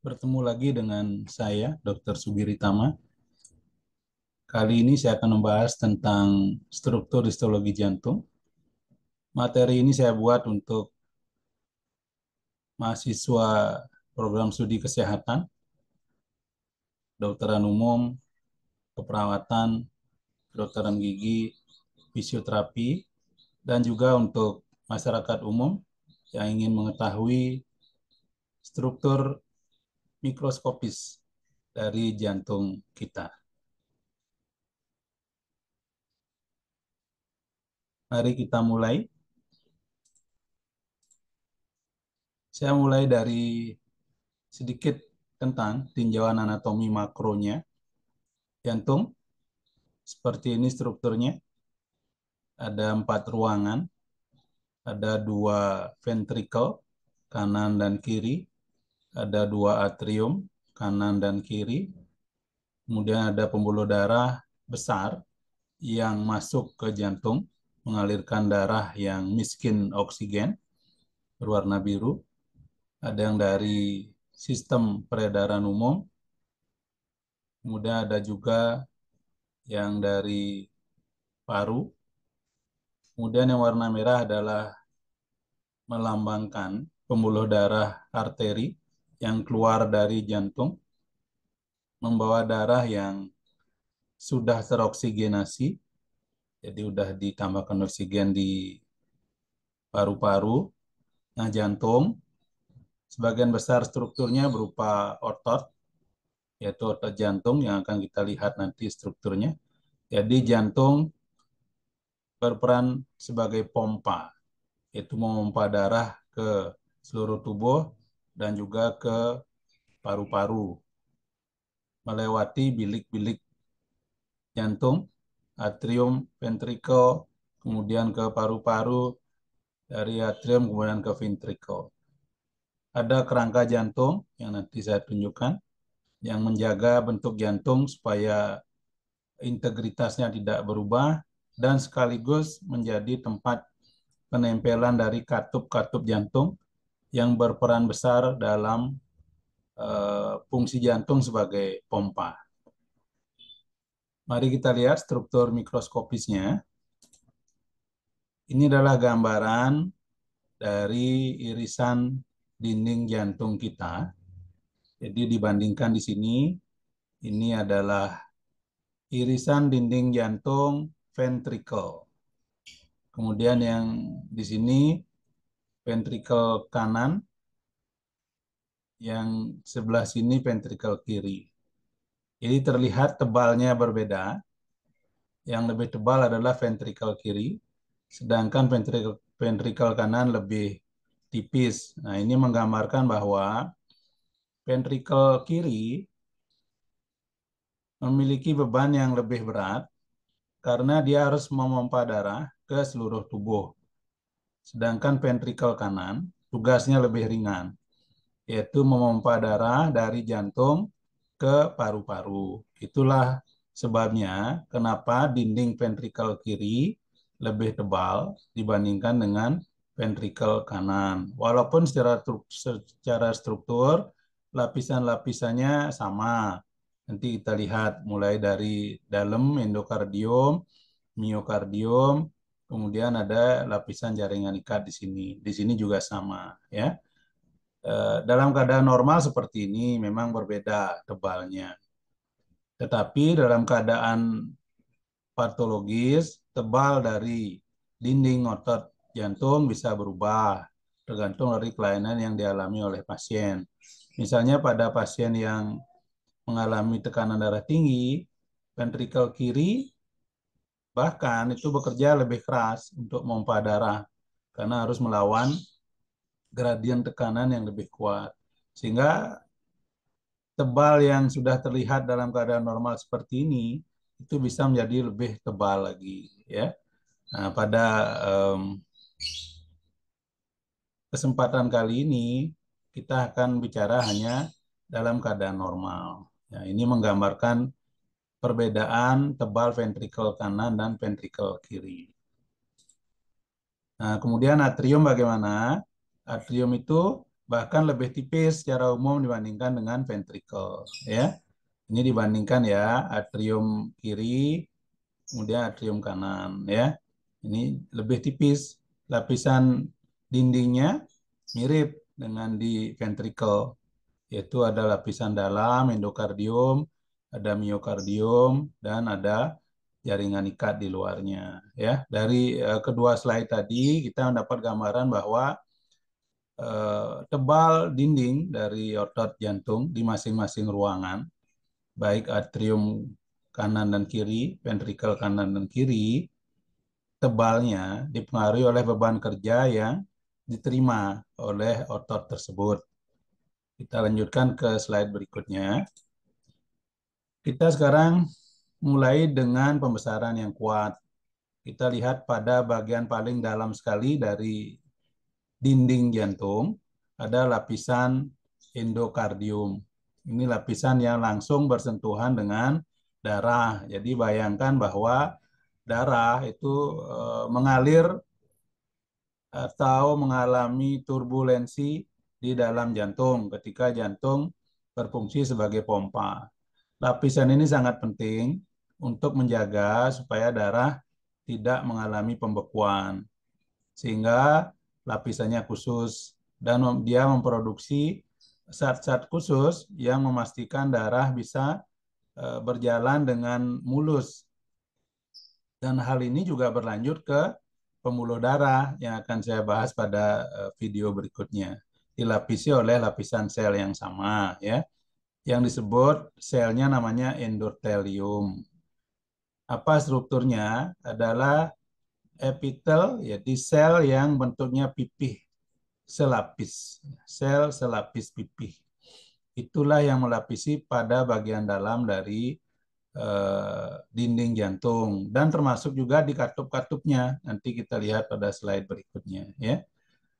Bertemu lagi dengan saya, Dr. Sugiritama. Kali ini saya akan membahas tentang struktur histologi jantung. Materi ini saya buat untuk mahasiswa program studi kesehatan, kedokteran umum, keperawatan, kedokteran gigi, fisioterapi, dan juga untuk masyarakat umum yang ingin mengetahui struktur mikroskopis dari jantung kita. Mari kita mulai. Saya mulai dari sedikit tentang tinjauan anatomi makronya. Jantung, seperti ini strukturnya. Ada 4 ruangan, ada 2 ventricle, kanan dan kiri, ada 2 atrium, kanan dan kiri, kemudian ada pembuluh darah besar yang masuk ke jantung, mengalirkan darah yang miskin oksigen, berwarna biru. Ada yang dari sistem peredaran umum, kemudian ada juga yang dari paru. Kemudian yang warna merah adalah melambangkan pembuluh darah arteri yang keluar dari jantung, membawa darah yang sudah teroksigenasi, jadi sudah ditambahkan oksigen di paru-paru. Nah, jantung, sebagian besar strukturnya berupa otot, yaitu otot jantung yang akan kita lihat nanti strukturnya. Jadi jantung berperan sebagai pompa, yaitu memompa darah ke seluruh tubuh dan juga ke paru-paru, melewati bilik-bilik jantung, atrium, ventricle, kemudian ke paru-paru, dari atrium kemudian ke ventricle. Ada kerangka jantung yang nanti saya tunjukkan, yang menjaga bentuk jantung supaya integritasnya tidak berubah, dan sekaligus menjadi tempat penempelan dari katup-katup jantung yang berperan besar dalam fungsi jantung sebagai pompa. Mari kita lihat struktur mikroskopisnya. Ini adalah gambaran dari irisan dinding jantung kita. Jadi dibandingkan di sini, ini adalah irisan dinding jantung ventricle. Kemudian yang di sini ventricle kanan, yang sebelah sini ventricle kiri. Jadi terlihat tebalnya berbeda. Yang lebih tebal adalah ventricle kiri, sedangkan ventricle kanan lebih tipis. Nah, ini menggambarkan bahwa ventricle kiri memiliki beban yang lebih berat karena dia harus memompa darah ke seluruh tubuh. Sedangkan ventricle kanan tugasnya lebih ringan, yaitu memompa darah dari jantung ke paru-paru. Itulah sebabnya kenapa dinding ventricle kiri lebih tebal dibandingkan dengan ventricle kanan. Walaupun secara struktur lapisan-lapisannya sama. Nanti kita lihat mulai dari dalam endokardium, miokardium, kemudian ada lapisan jaringan ikat di sini. Di sini juga sama, ya. Dalam keadaan normal seperti ini memang berbeda tebalnya. Tetapi dalam keadaan patologis, tebal dari dinding otot jantung bisa berubah tergantung dari kelainan yang dialami oleh pasien. Misalnya pada pasien yang mengalami tekanan darah tinggi, ventrikel kiri bahkan itu bekerja lebih keras untuk memompa darah karena harus melawan gradien tekanan yang lebih kuat. Sehingga tebal yang sudah terlihat dalam keadaan normal seperti ini itu bisa menjadi lebih tebal lagi, ya. Nah, pada kesempatan kali ini kita akan bicara hanya dalam keadaan normal. Ya, ini menggambarkan perbedaan tebal ventrikel kanan dan ventrikel kiri. Nah, kemudian atrium bagaimana? Atrium itu bahkan lebih tipis secara umum dibandingkan dengan ventricle, ya. Ini dibandingkan ya atrium kiri, kemudian atrium kanan, ya. Ini lebih tipis, lapisan dindingnya mirip dengan di ventricle, yaitu ada lapisan dalam endokardium, ada miokardium, dan ada jaringan ikat di luarnya. Ya, dari kedua slide tadi kita mendapat gambaran bahwa tebal dinding dari otot jantung di masing-masing ruangan, baik atrium kanan dan kiri, ventrikel kanan dan kiri, tebalnya dipengaruhi oleh beban kerja yang diterima oleh otot tersebut. Kita lanjutkan ke slide berikutnya. Kita sekarang mulai dengan pembesaran yang kuat. Kita lihat pada bagian paling dalam sekali dari dinding jantung, ada lapisan endokardium. Ini lapisan yang langsung bersentuhan dengan darah. Jadi bayangkan bahwa darah itu mengalir atau mengalami turbulensi di dalam jantung ketika jantung berfungsi sebagai pompa. Lapisan ini sangat penting untuk menjaga supaya darah tidak mengalami pembekuan, sehingga lapisannya khusus dan dia memproduksi zat-zat khusus yang memastikan darah bisa berjalan dengan mulus. Dan hal ini juga berlanjut ke pembuluh darah yang akan saya bahas pada video berikutnya. Dilapisi oleh lapisan sel yang sama, ya, yang disebut selnya namanya endotelium. Apa strukturnya? Adalah epitel, yaitu sel yang bentuknya pipih selapis, sel selapis pipih. Itulah yang melapisi pada bagian dalam dari dinding jantung dan termasuk juga di katup-katupnya. Nanti kita lihat pada slide berikutnya, ya.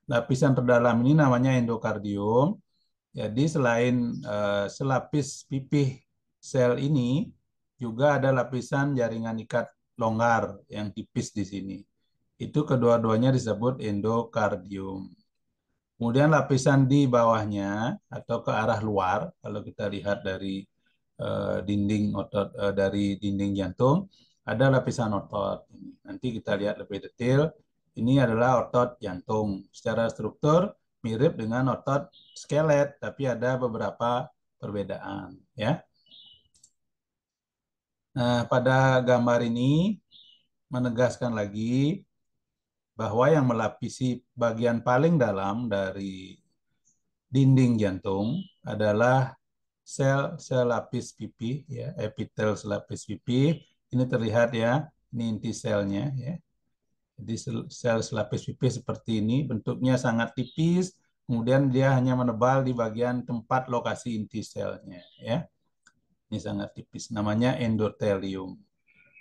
Lapisan terdalam ini namanya endokardium. Jadi selain selapis pipih sel ini, juga ada lapisan jaringan ikat longgar yang tipis di sini. Itu kedua-duanya disebut endokardium. Kemudian lapisan di bawahnya atau ke arah luar, kalau kita lihat dari dinding otot dari dinding jantung, ada lapisan otot. Nanti kita lihat lebih detail. Ini adalah otot jantung. Secara struktur mirip dengan otot skelet, tapi ada beberapa perbedaan, ya. Nah, pada gambar ini menegaskan lagi bahwa yang melapisi bagian paling dalam dari dinding jantung adalah sel selapis pipih, ya, epitel selapis pipih. Ini terlihat ya, ini inti selnya, ya. Jadi sel selapis pipih seperti ini, bentuknya sangat tipis, kemudian dia hanya menebal di bagian tempat lokasi inti selnya, ya. Ini sangat tipis, namanya endotelium.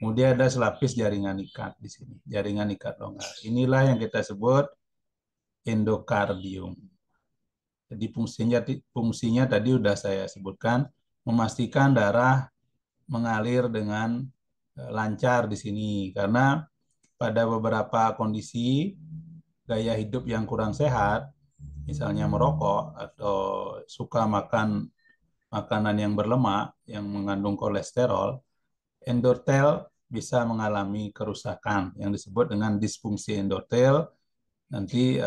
Kemudian ada selapis jaringan ikat di sini, jaringan ikat longgar. Inilah yang kita sebut endokardium. Jadi fungsinya tadi sudah saya sebutkan, memastikan darah mengalir dengan lancar di sini. Karena pada beberapa kondisi gaya hidup yang kurang sehat, misalnya merokok atau suka makan makanan yang berlemak, yang mengandung kolesterol, endotel bisa mengalami kerusakan yang disebut dengan disfungsi endotel. Nanti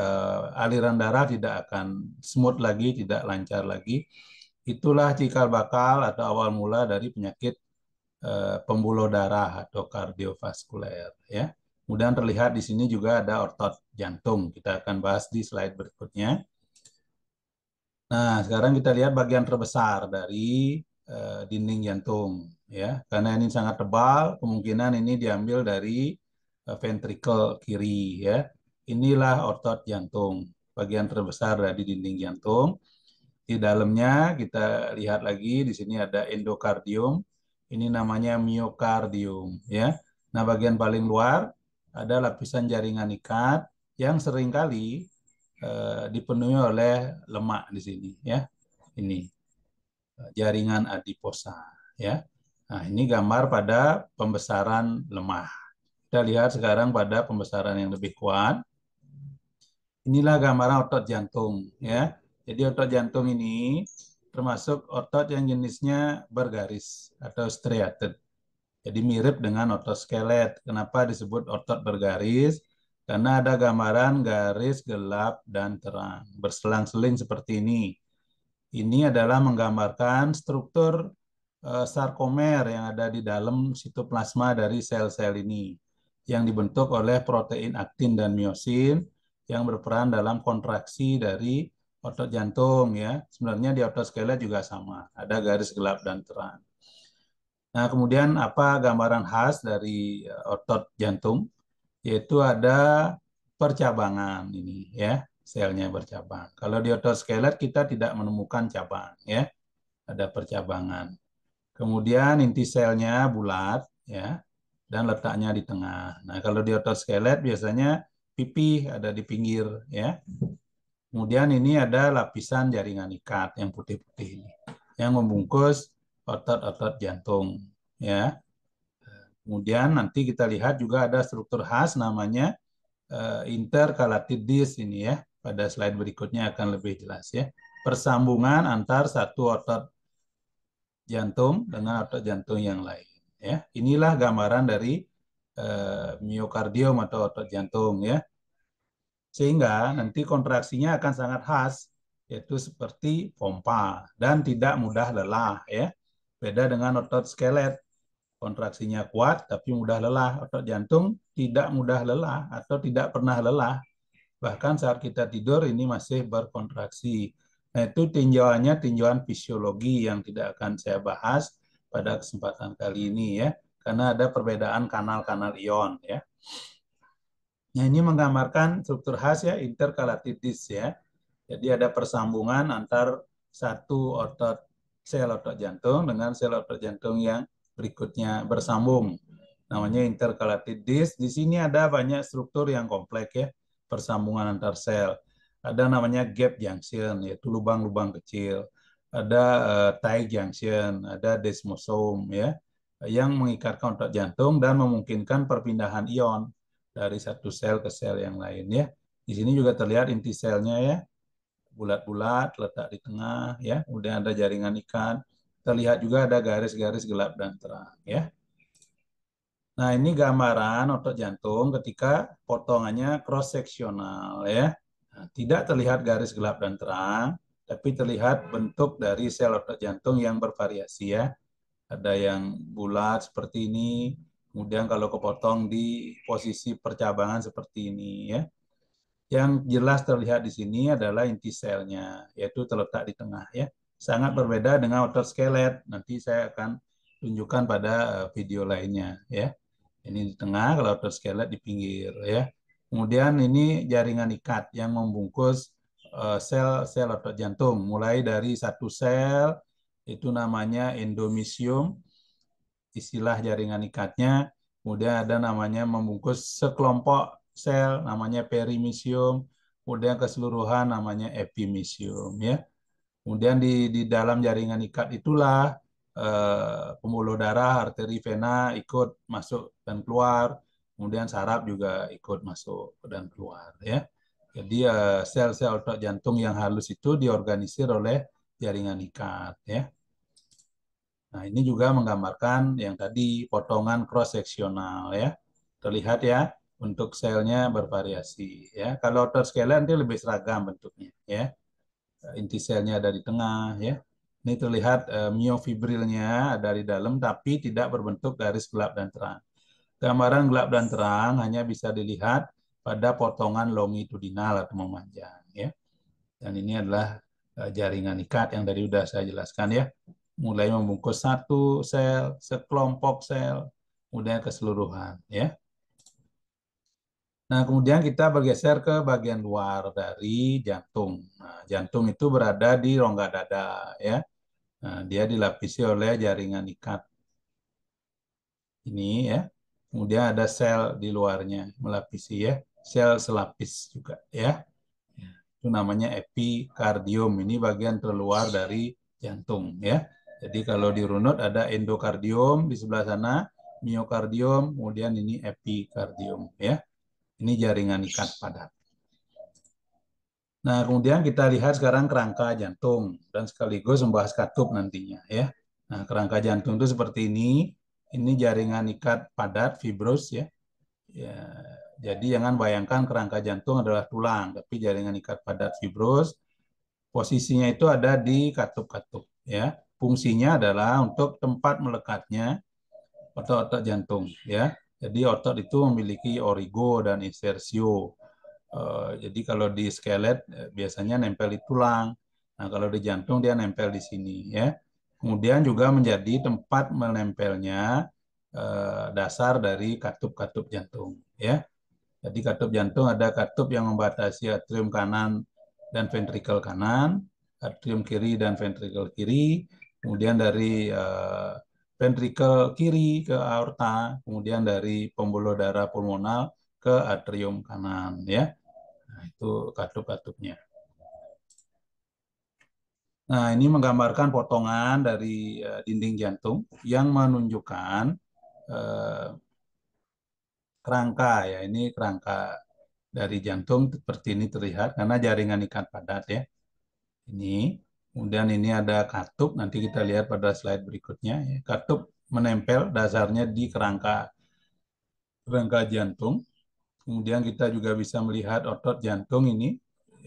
aliran darah tidak akan smooth lagi, tidak lancar lagi. Itulah cikal bakal atau awal mula dari penyakit pembuluh darah atau kardiovaskuler, ya. Kemudian terlihat di sini juga ada otot jantung. Kita akan bahas di slide berikutnya. Nah, sekarang kita lihat bagian terbesar dari dinding jantung, ya. Karena ini sangat tebal, kemungkinan ini diambil dari ventrikel kiri, ya. Inilah otot jantung, bagian terbesar dari dinding jantung. Di dalamnya kita lihat lagi di sini ada endokardium. Ini namanya miokardium, ya. Nah, bagian paling luar ada lapisan jaringan ikat yang seringkali dipenuhi oleh lemak di sini, ya. Ini jaringan adiposa, ya. Nah, ini gambar pada pembesaran lemah. Kita lihat sekarang pada pembesaran yang lebih kuat. Inilah gambaran otot jantung, ya. Jadi otot jantung ini termasuk otot yang jenisnya bergaris atau striated. Jadi mirip dengan otot skelet. Kenapa disebut otot bergaris? Karena ada gambaran garis gelap dan terang, berselang-seling seperti ini. Ini adalah menggambarkan struktur sarkomer yang ada di dalam sitoplasma dari sel-sel ini, yang dibentuk oleh protein aktin dan miosin yang berperan dalam kontraksi dari otot jantung ya. Sebenarnya di otot skelet juga sama, ada garis gelap dan terang. Nah, kemudian apa gambaran khas dari otot jantung? Yaitu ada percabangan ini ya, selnya bercabang. Kalau di otot skelet kita tidak menemukan cabang ya, ada percabangan. Kemudian inti selnya bulat ya, dan letaknya di tengah. Nah, kalau di otot skelet biasanya pipih ada di pinggir ya. Kemudian ini ada lapisan jaringan ikat yang putih-putih ini yang membungkus otot-otot jantung ya. Kemudian nanti kita lihat juga ada struktur khas namanya intercalated disc ini ya. Pada slide berikutnya akan lebih jelas ya. Persambungan antar satu otot jantung dengan otot jantung yang lain ya. Inilah gambaran dari miokardium atau otot jantung ya. Sehingga nanti kontraksinya akan sangat khas, yaitu seperti pompa dan tidak mudah lelah ya. Beda dengan otot skelet, kontraksinya kuat tapi mudah lelah. Otot jantung tidak mudah lelah atau tidak pernah lelah. Bahkan saat kita tidur ini masih berkontraksi. Nah, itu tinjauannya tinjauan fisiologi yang tidak akan saya bahas pada kesempatan kali ini ya, karena ada perbedaan kanal-kanal ion ya. Nah, ini menggambarkan struktur khas ya, intercalated disc ya. Jadi ada persambungan antar satu otot sel otot jantung dengan sel otot jantung yang berikutnya bersambung. Namanya intercalated disc. Di sini ada banyak struktur yang kompleks ya, persambungan antar sel. Ada namanya gap junction, yaitu lubang-lubang kecil. Ada tight junction, ada desmosome ya, yang mengikatkan otot jantung dan memungkinkan perpindahan ion dari satu sel ke sel yang lain ya. Di sini juga terlihat inti selnya ya, bulat-bulat letak di tengah ya, kemudian ada jaringan ikat. Terlihat juga ada garis-garis gelap dan terang ya. Nah, ini gambaran otot jantung ketika potongannya cross seksional ya. Nah, tidak terlihat garis gelap dan terang, tapi terlihat bentuk dari sel otot jantung yang bervariasi ya. Ada yang bulat seperti ini, kemudian kalau kepotong di posisi percabangan seperti ini ya. Yang jelas terlihat di sini adalah inti selnya, yaitu terletak di tengah ya. Sangat berbeda dengan otot skelet. Nanti saya akan tunjukkan pada video lainnya ya. Ini di tengah, kalau otot skelet di pinggir ya. Kemudian ini jaringan ikat yang membungkus sel-sel otot jantung, mulai dari satu sel itu namanya endomysium, istilah jaringan ikatnya. Kemudian ada namanya membungkus sekelompok sel, namanya perimysium. Kemudian keseluruhan namanya epimysium. Ya. Kemudian di dalam jaringan ikat itulah pembuluh darah, arteri, vena ikut masuk dan keluar. Kemudian saraf juga ikut masuk dan keluar. Ya. Jadi sel-sel otot jantung yang halus itu diorganisir oleh jaringan ikat. Ya. Nah, ini juga menggambarkan yang tadi potongan cross seksional ya. Terlihat ya, untuk selnya bervariasi ya. Kalau otot skelet nanti lebih seragam bentuknya ya. Inti selnya ada di tengah ya. Ini terlihat miofibrilnya ada di dalam tapi tidak berbentuk garis gelap dan terang. Gambaran gelap dan terang hanya bisa dilihat pada potongan longitudinal atau memanjang ya. Dan ini adalah jaringan ikat yang tadi sudah saya jelaskan ya. Mulai membungkus satu sel, sekelompok sel, kemudian keseluruhan ya. Nah, kemudian kita bergeser ke bagian luar dari jantung. Nah, jantung itu berada di rongga dada ya. Nah, dia dilapisi oleh jaringan ikat ini ya. Kemudian ada sel di luarnya melapisi ya, sel selapis juga ya. Itu namanya epikardium. Ini bagian terluar dari jantung ya. Jadi kalau dirunut ada endokardium di sebelah sana, miokardium, kemudian ini epikardium ya. Ini jaringan ikat padat. Nah, kemudian kita lihat sekarang kerangka jantung dan sekaligus membahas katup nantinya ya. Nah, kerangka jantung itu seperti ini. Ini jaringan ikat padat fibrous ya. Ya, jadi jangan bayangkan kerangka jantung adalah tulang, tapi jaringan ikat padat fibrous. Posisinya itu ada di katup-katup ya. Fungsinya adalah untuk tempat melekatnya otot-otot jantung ya. Jadi otot itu memiliki origo dan insersio. Jadi kalau di skelet biasanya nempel di tulang. Nah, kalau di jantung dia nempel di sini ya. Kemudian juga menjadi tempat menempelnya dasar dari katup-katup jantung ya. Jadi katup jantung ada katup yang membatasi atrium kanan dan ventrikel kanan, atrium kiri dan ventrikel kiri, kemudian dari ventrikel kiri ke aorta, kemudian dari pembuluh darah pulmonal ke atrium kanan ya. Nah, itu katup-katupnya. Nah, ini menggambarkan potongan dari dinding jantung yang menunjukkan eh, kerangka ya. Ini kerangka dari jantung seperti ini terlihat karena jaringan ikat padat ya. Ini. Kemudian ini ada katup, nanti kita lihat pada slide berikutnya. Ya. Katup menempel dasarnya di kerangka kerangka jantung. Kemudian kita juga bisa melihat otot jantung ini,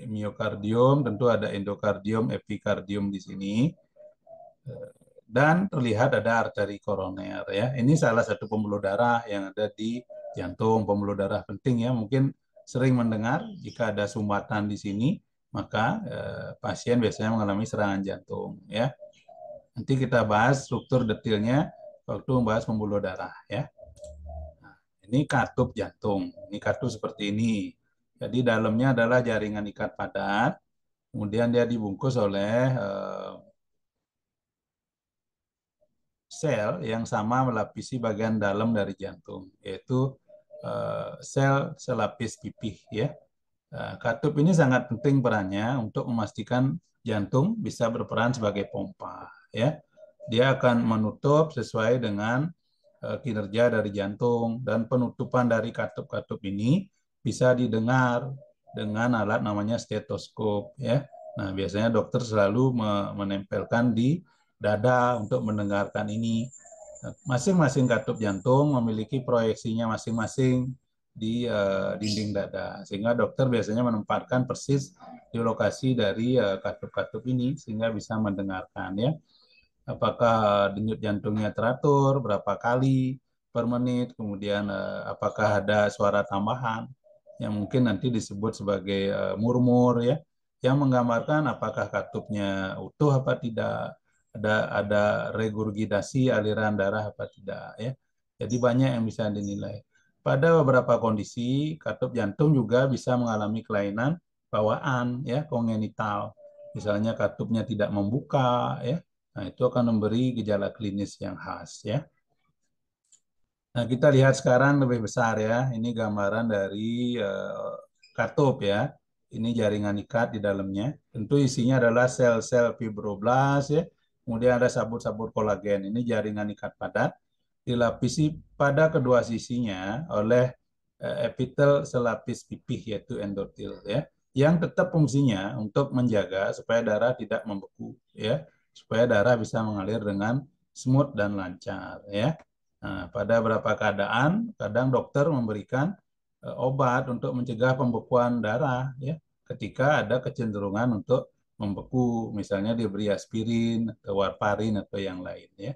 miokardium, tentu ada endokardium, epikardium di sini, dan terlihat ada arteri koroner ya. Ini salah satu pembuluh darah yang ada di jantung, pembuluh darah penting ya. Mungkin sering mendengar jika ada sumbatan di sini, maka pasien biasanya mengalami serangan jantung ya. Nanti kita bahas struktur detailnya waktu membahas pembuluh darah ya. Ini katup jantung. Ini katup seperti ini. Jadi dalamnya adalah jaringan ikat padat, kemudian dia dibungkus oleh sel yang sama melapisi bagian dalam dari jantung, yaitu sel selapis pipih ya. Katup ini sangat penting perannya untuk memastikan jantung bisa berperan sebagai pompa ya. Dia akan menutup sesuai dengan kinerja dari jantung dan penutupan dari katup-katup ini bisa didengar dengan alat namanya stetoskop ya. Nah, biasanya dokter selalu menempelkan di dada untuk mendengarkan ini. Masing-masing katup jantung memiliki proyeksinya masing-masing di dinding dada, sehingga dokter biasanya menempatkan persis di lokasi dari katup-katup ini sehingga bisa mendengarkan ya. Apakah denyut jantungnya teratur, berapa kali per menit, kemudian apakah ada suara tambahan yang mungkin nanti disebut sebagai murmur ya, yang menggambarkan apakah katupnya utuh apa tidak, ada regurgitasi aliran darah apa tidak ya. Jadi banyak yang bisa dinilai. Pada beberapa kondisi katup jantung juga bisa mengalami kelainan bawaan ya, kongenital. Misalnya katupnya tidak membuka ya. Nah, itu akan memberi gejala klinis yang khas ya. Nah, kita lihat sekarang lebih besar ya. Ini gambaran dari katup ya. Ini jaringan ikat di dalamnya. Tentu isinya adalah sel-sel fibroblast ya. Kemudian ada sabut-sabut kolagen. Ini jaringan ikat padat dilapisi pada kedua sisinya oleh epitel selapis pipih yaitu endotel ya. Yang tetap fungsinya untuk menjaga supaya darah tidak membeku ya, supaya darah bisa mengalir dengan smooth dan lancar ya. Nah, pada beberapa keadaan, kadang dokter memberikan obat untuk mencegah pembekuan darah ya, ketika ada kecenderungan untuk membeku, misalnya diberi aspirin atau warfarin atau yang lain ya.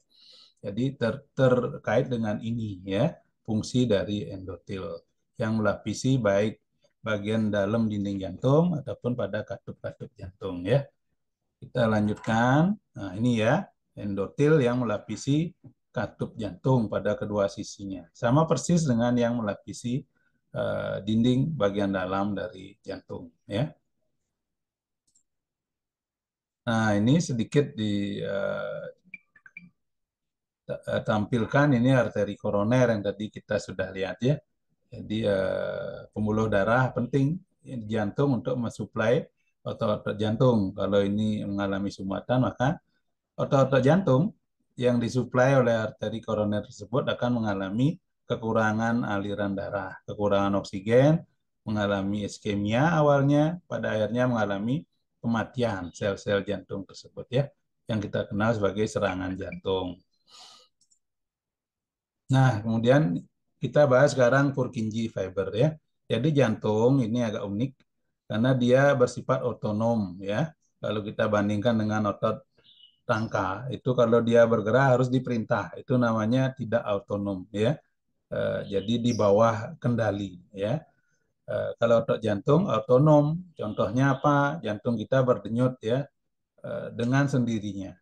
Jadi terkait dengan ini ya, fungsi dari endotel yang melapisi baik bagian dalam dinding jantung ataupun pada katup-katup jantung ya. Kita lanjutkan. Nah, ini ya, endotel yang melapisi katup jantung pada kedua sisinya. Sama persis dengan yang melapisi dinding bagian dalam dari jantung ya. Nah, ini sedikit ditampilkan ini arteri koroner yang tadi kita sudah lihat ya. Jadi pembuluh darah penting di jantung untuk mensuplai otot-otot jantung. Kalau ini mengalami sumbatan, maka otot-otot jantung yang disuplai oleh arteri koroner tersebut akan mengalami kekurangan aliran darah, kekurangan oksigen, mengalami iskemia awalnya, pada akhirnya mengalami kematian sel-sel jantung tersebut ya, yang kita kenal sebagai serangan jantung. Nah, kemudian kita bahas sekarang Purkinje fiber ya. Jadi jantung ini agak unik karena dia bersifat otonom ya. Kalau kita bandingkan dengan otot rangka, itu kalau dia bergerak harus diperintah. Itu namanya tidak otonom ya. Jadi di bawah kendali ya. Kalau otot jantung otonom, contohnya apa? Jantung kita berdenyut ya dengan sendirinya.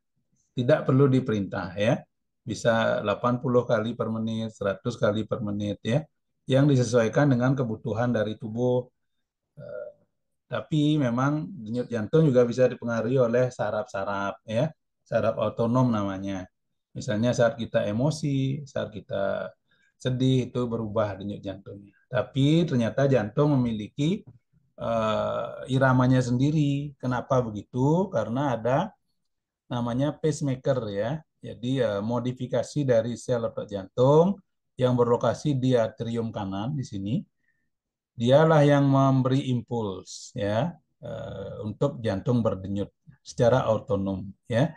Tidak perlu diperintah ya. Bisa 80 kali per menit, 100 kali per menit ya. Yang disesuaikan dengan kebutuhan dari tubuh. Tapi memang denyut jantung juga bisa dipengaruhi oleh saraf-saraf ya. Saraf otonom namanya. Misalnya saat kita emosi, saat kita sedih itu berubah denyut jantungnya. Tapi ternyata jantung memiliki iramanya sendiri. Kenapa begitu? Karena ada namanya pacemaker ya. Jadi modifikasi dari sel otot jantung yang berlokasi di atrium kanan di sini. Dialah yang memberi impuls ya untuk jantung berdenyut secara otonom ya.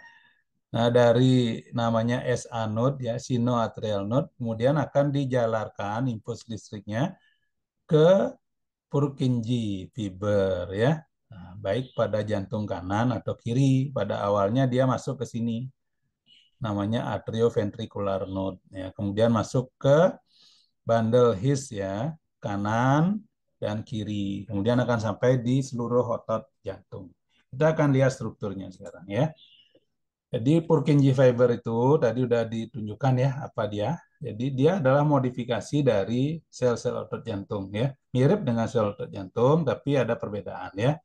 Nah, dari namanya SA node ya, sinoatrial node, kemudian akan dijalarkan impuls listriknya ke Purkinje fiber ya. Nah, baik pada jantung kanan atau kiri. Pada awalnya dia masuk ke sini namanya atrioventricular node ya. Kemudian masuk ke bundle His ya, kanan dan kiri. Kemudian akan sampai di seluruh otot jantung. Kita akan lihat strukturnya sekarang ya. Jadi Purkinje fiber itu tadi udah ditunjukkan ya apa dia. Jadi dia adalah modifikasi dari sel-sel otot jantung ya. Mirip dengan sel otot jantung tapi ada perbedaan ya.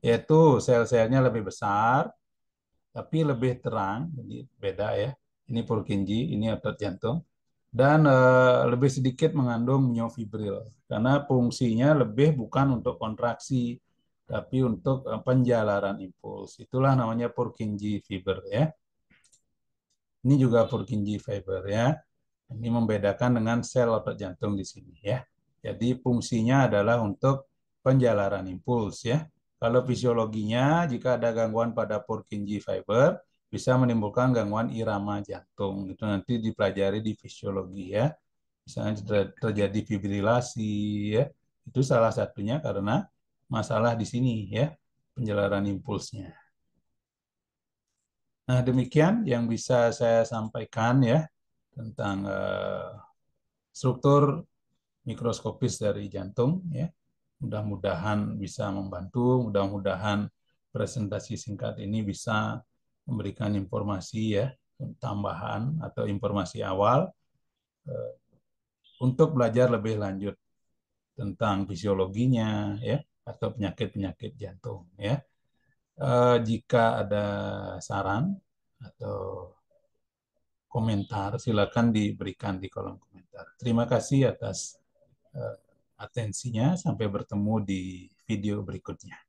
Yaitu sel-selnya lebih besar tapi lebih terang. Jadi beda ya. Ini Purkinje, ini otot jantung. Dan lebih sedikit mengandung myofibril karena fungsinya lebih bukan untuk kontraksi tapi untuk penjalaran impuls. Itulah namanya Purkinje fiber ya. Ini juga Purkinje fiber ya. Ini membedakan dengan sel otot jantung di sini ya. Jadi fungsinya adalah untuk penjalaran impuls ya. Kalau fisiologinya jika ada gangguan pada Purkinje fiber bisa menimbulkan gangguan irama jantung. Itu nanti dipelajari di fisiologi ya. Misalnya terjadi fibrilasi ya. Itu salah satunya karena masalah di sini ya, penjalaran impulsnya. Nah, demikian yang bisa saya sampaikan ya tentang struktur mikroskopis dari jantung ya. Mudah-mudahan bisa membantu, mudah-mudahan presentasi singkat ini bisa memberikan informasi ya tambahan atau informasi awal eh, untuk belajar lebih lanjut tentang fisiologinya ya atau penyakit-penyakit jantung ya. Jika ada saran atau komentar silakan diberikan di kolom komentar. Terima kasih atas atensinya. Sampai bertemu di video berikutnya.